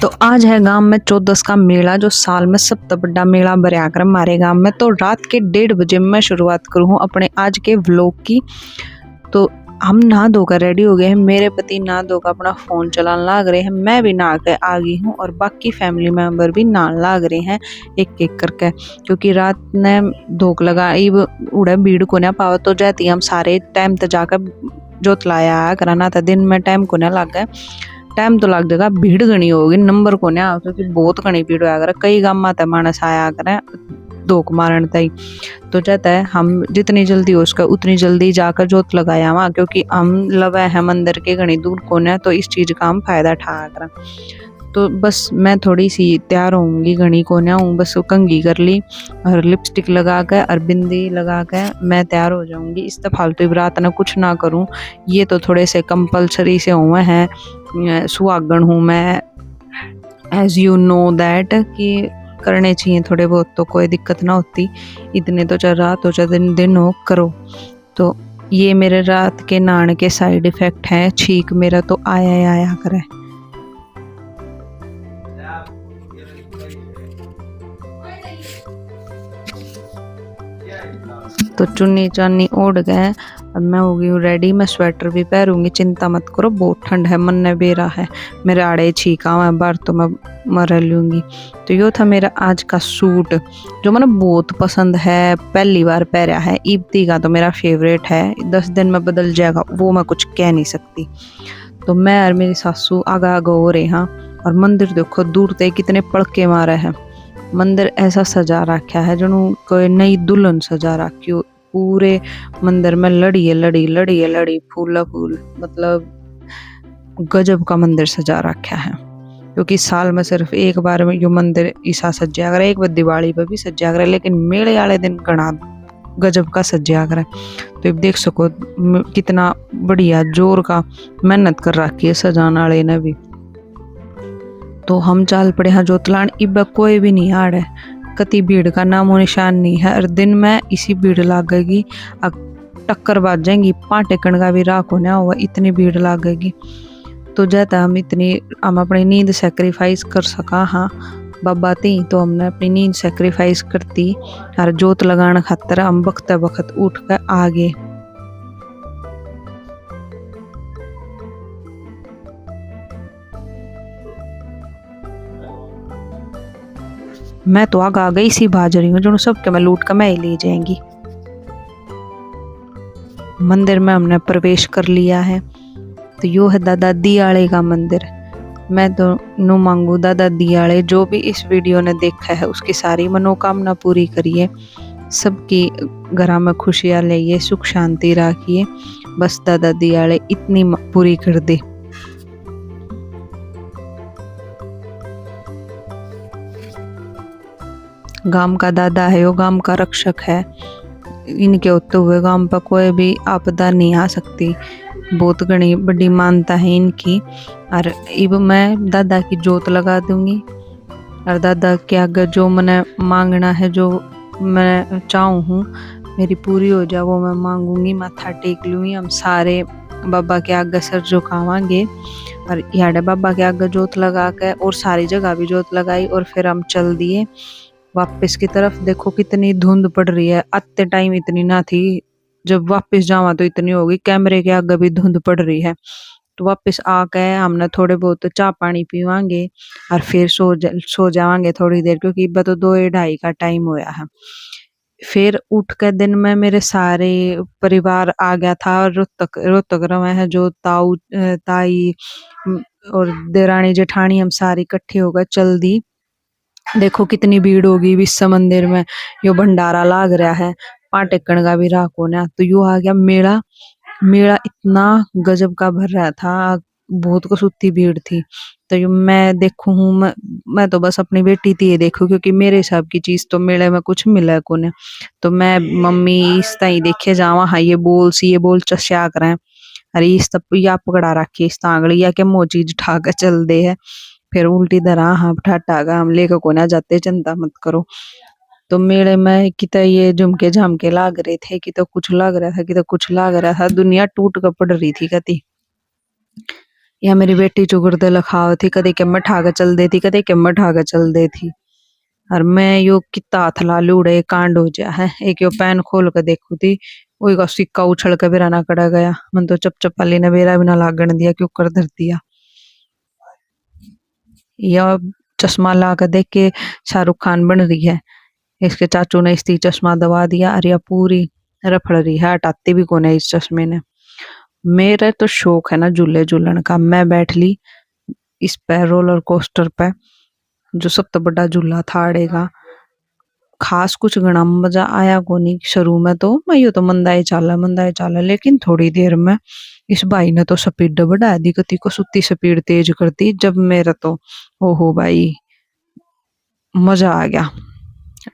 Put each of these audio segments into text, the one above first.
तो आज है गांव में चौदस का मेला, जो साल में सबसे बड़ा मेला भरया कर हमारे गांव में। तो रात के 1:30 बजे मैं शुरुआत करूँ अपने आज के व्लॉग की। तो हम नहा धोकर रेडी हो गए हैं। मेरे पति नहा धोकर अपना फोन चलाने लाग रहे हैं, मैं भी नहा के आ गई हूँ और बाकी फैमिली मेंबर भी नहाने लाग रहे हैं एक एक करके, क्योंकि रात ने धोख लगा उड़े भीड़ को ना पाव तो जाती हम सारे टाइम तक जाकर जोत लाया कराना था। दिन में टाइम को ना लग गए, टाइम तो लग जाएगा, भीड़ घनी होगी, नंबर को ना, क्योंकि बहुत घनी भीड़ होया करे। कई गाँव में मानस आया करे धोख मारन तई। तो चाहता है हम जितनी जल्दी हो सके उतनी जल्दी जाकर जोत लगाया वहाँ, क्योंकि हम लवे है मंदिर के घनी दूर को ना, तो इस चीज का हम फायदा उठाया करा। तो बस मैं थोड़ी सी तैयार होंगी, घनी को ना हूँ, बस कंघी कर ली और लिपस्टिक लगा के और बिंदी लगा के मैं तैयार हो जाऊंगी। इस तरह फालतू बात ना कुछ ना करूँ, ये तो थोड़े से कंपलसरी से हुए हैं। सुहागन हूँ मैं, एज यू नो दैट, कि करने चाहिए थोड़े बहुत, तो कोई दिक्कत ना होती। इतने तो चाहे रात हो चाहे दिन हो करो। तो ये मेरे रात के नहाने के साइड इफेक्ट हैं। छींक मेरा तो आया करे। तो चुन्नी चानी ओढ़ गए, अब मैं हो गई हूँ रेडी। मैं स्वेटर भी पहनूंगी, चिंता मत करो, बहुत ठंड है, मन ने बेरा है, मेरे आड़े छीका हुआ बार तो मैं मर लूंगी। तो यो था मेरा आज का सूट, जो मैंने बहुत पसंद है, पहली बार पहना है। इब्ती का तो मेरा फेवरेट है, 10 दिन में बदल जाएगा वो मैं कुछ कह नहीं सकती। तो मैं और मेरी सासू आगा आगा हो रहे हैं, और मंदिर देखो दूर से कितने पड़के मारे हैं। मंदिर ऐसा सजा रखा है जो कोई नई दुल्हन सजा रखी हो। पूरे मंदिर में लड़ी फूल फूल, मतलब गजब का मंदिर सजा रखा है। क्योंकि साल में सिर्फ एक बार में यो मंदिर ईसा सजा करे, एक बार दिवाली पर भी सजा करे, लेकिन मेले वाले दिन गणा गजब का सजा करे। तो अब देख सको कितना बढ़िया जोर का मेहनत कर रखी है सजाने वाले ने भी। तो हम चल पड़े हैं जोतलान। इब कोई भी नहीं आ रहा है, कति भीड़ का नामो निशान नहीं है। और दिन में इसी भीड़ लगेगी, अब टक्कर बाज जाएंगी, पाँ टेकन का भी राख होना हुआ, इतनी भीड़ लगेगी। तो जाता हम अपनी नींद सेक्रीफाइस कर सका। हाँ बाबा थी तो हमने अपनी नींद सेक्रीफाइस करती और जोत लगाने खातर हम वक्त वक्त उठ कर आ गए। मैं तो आगा गई सी भाज रही हूँ, जो सबके मैं लूट कर मैं ही ले जाएंगी। मंदिर में हमने प्रवेश कर लिया है। तो यो है दादा दियाले का मंदिर। मैं तो नु मांगू दादा दियाले जो भी इस वीडियो ने देखा है उसकी सारी मनोकामना पूरी करिए, सबकी घर में खुशियाँ लाइए, सुख शांति रखिए। बस दादा दियाले इतनी पूरी कर दे। गांव का दादा है, वो गांव का रक्षक है। इनके होते हुए गांव पर कोई भी आपदा नहीं आ सकती, बहुत घनी बड़ी मानता है इनकी। और अब मैं दादा की जोत लगा दूंगी, और दादा के आगे जो मैंने मांगना है, जो मैं चाहूँ हूँ मेरी पूरी हो जाए, वो मैं मांगूंगी, माथा टेक लूँगी। हम सारे बाबा के आगे सर झुकावांगे, और याडे बाबा के आगे जोत लगा के और सारी जगह भी जोत लगाई, और फिर हम चल दिए वापस की तरफ। देखो कितनी धुंध पड़ रही है, आते टाइम इतनी ना थी, जब वापस जावा तो इतनी होगी। कैमरे के आगे भी धुंध पड़ रही है। तो वापस आके हमने थोड़े बहुत चाय पानी पीवांगे और फिर सो जावांगे थोड़ी देर, क्योंकि इब तो 2-2:30 का टाइम होया है। फिर उठ के दिन में मेरे सारे परिवार आ गया था, और रोहतक रहे हैं, जो ताऊ ताई और देरानी जेठानी, हम सारी इकट्ठी होकर चल दी। देखो कितनी भीड़ होगी विश्व मंदिर में, यो भंडारा लाग रहा है, पाँ टेकन का भी राखो ना। तो यो आ गया मेला। मेला इतना गजब का भर रहा था, बहुत कसुत्ती भीड़ थी। तो यो मैं देखू हूँ, मैं तो बस अपनी बेटी थी ये देखू, क्योंकि मेरे हिसाब की चीज तो मेले में कुछ मिला को ने। तो मैं मम्मी इस ताई देखे जावा, हाँ ये बोल चस्या करें, अरे इस तब या पकड़ा रखी इस तांगड़ी, या के मो चीज उठा के चल दे है, फिर उल्टी धरा हाँ ठाटा का हम लेकर को ना जाते, चिंता मत करो। तो मेले में कि तो ये झुमके झामके लाग रहे थे, कि तो कुछ लग रहा था, कि तो कुछ लग रहा था, दुनिया टूट कर पड़ रही थी कति। या मेरी बेटी चुगुरदे लखाव थी, कदे के मैं ठाके चल देती, कदे के मैं ठाके चल देती। और मैं यो कितना हाथ ला लूड़े कांड हो जा है। एक यो पैन खोल के देखू थी, वही का सिक्का उछल के बेरा ना कड़ा गया। मन तो चप वाली ने बेरा भी ना लागण दिया, क्यों कर धर दिया। यह चश्मा ला कर देख के शाहरुख खान बन रही है। इसके चाचू ने इसकी चश्मा दबा दिया, अरे पूरी रफड़ रही है, हटाती भी कौन है इस चश्मे ने। मेरा तो शौक है ना झूले झूलन का। मैं बैठ ली इस पे रोलर कोस्टर पे, जो सबसे बड़ा झूला था अड़ेगा। खास कुछ घना मजा आया को नहीं शुरू में, तो मैं यो तो मंदा ही चाला, लेकिन थोड़ी देर में इस भाई ने तो स्पीड बढ़ा दी, गति को सुती स्पीड तेज कर दी। जब मेरा तो ओहो भाई मजा आ गया।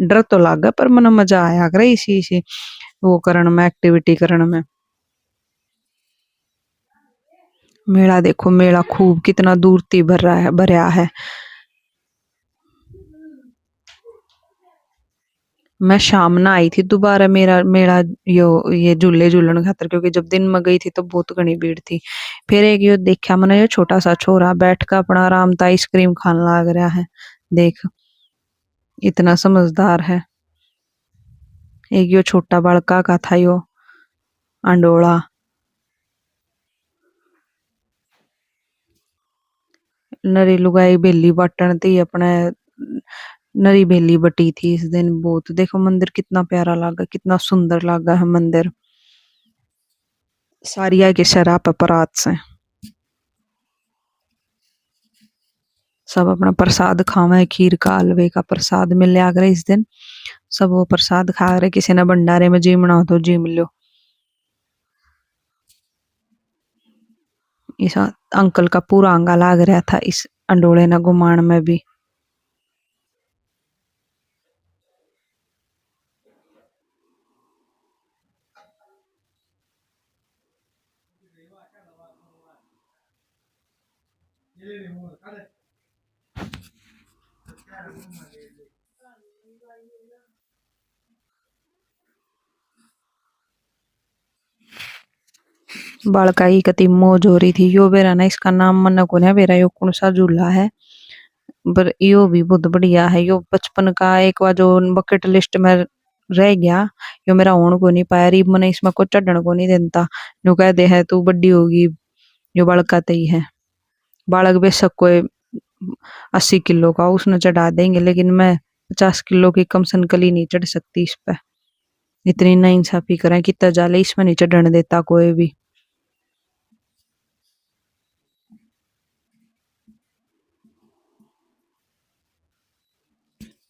डर तो लगा पर मन मजा आया करे इसी इसी वो करण में, एक्टिविटी करण में। मेला देखो, मेला खूब कितना दूर ती भर रहा है, भरया है। मैं शाम ना आई थी दोबारा मेरा मेला यो ये झूले झूलन खातर, क्योंकि जब दिन में गई थी तो बहुत घनी भीड़ थी। फिर एक यो देखा मैंने, ये छोटा सा छोरा बैठ कर अपना आराम था आइसक्रीम खाने लग रहा है। देख इतना समझदार है। एक यो छोटा बड़का का था यो अंडोला। नरी लुगाई बेली बटन थी अपने, नरी बेली बटी थी इस दिन बहुत। देखो मंदिर कितना प्यारा लगा, कितना सुंदर लगा है मंदिर। सारिया के शराब परात से सब अपना प्रसाद खावे, खीर का हलवे का प्रसाद मिल करे इस दिन। सब वो प्रसाद खा रहे, किसी ने भंडारे में जीमना हो तो जीम लो। इस अंकल का पूरा अंगा लाग रहा था इस अंडोले न घुमान में भी। बालका की कति मौज हो रही थी। यो बेरा ना इसका नाम मन को ना बेरा यो कौन सा झूला है, पर यो भी बहुत बढ़िया है। यो बचपन का एक बार जो बकेट लिस्ट में रह गया, यो मेरा होने को नहीं पाया। रीब मैंने इसमें को चढ़ने को नहीं देता, नु कह दे है तू बड़ी होगी। यो बालका तई है, बालक बेशक कोई 80 किलो का उसने चढ़ा देंगे, लेकिन मैं 50 किलो की कम सनकली नहीं चढ़ सकती इस पे। इतनी ना इंसाफी करें, कितना जाले इसमें नहीं चढ़ने देता कोई भी।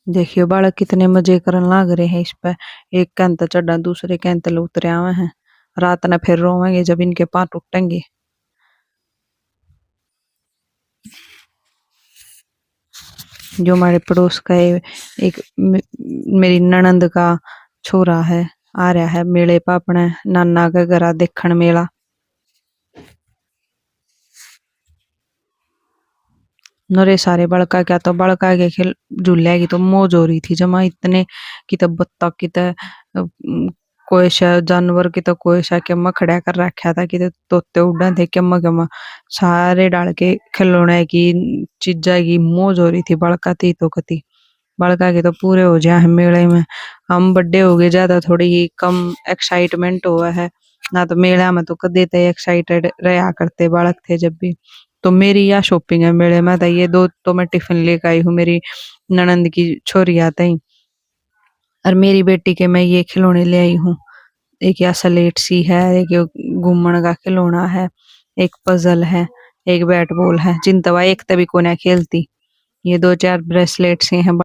देखियो बालक कितने मजे करन लाग रहे हैं इस पे। एक कैंत चढ़ा, दूसरे कैंत उतरे आवे हैं। रात न फिर रोवेंगे जब इनके पाँव टूटेंगे। जो हमारे पड़ोस का एक मेरी ननंद का छोरा है, आ रहा है मेले पर अपने नाना के घर देखण मेला। नरे सारे बड़का क्या तो बड़का के खेल झूले की तो मौज हो रही थी जमा। इतने की तो बत्तख की तो कोई सा जानवर की तो कोई सा के खड़ा कर रखा था कि तोते उड़न थे के सारे डाल के खिलौने की चीजा की मौज हो रही थी। बड़का थी तो कती बड़का के तो पूरे हो जाए हैं मेले में। हम बड़े हो गए, ज्यादा थोड़ी ही कम एक्साइटमेंट हुआ है ना, तो मेला में तो कदे थे एक्साइटेड रहा करते बालक थे जब भी। तो मेरी यह शॉपिंग है मेले में, तो ये दो तो मैं टिफिन लेकर आई हूँ मेरी ननंद की छोरी आते ही। और मेरी बेटी के मैं ये खिलौने ले आई हूँ। एक या स्लेट सी है, एक घूमने का खिलौना है, एक पजल है, एक बैट बॉल है। चिंतवा एक तभी कोने खेलती। ये 2-4 ब्रेसलेट से हैं।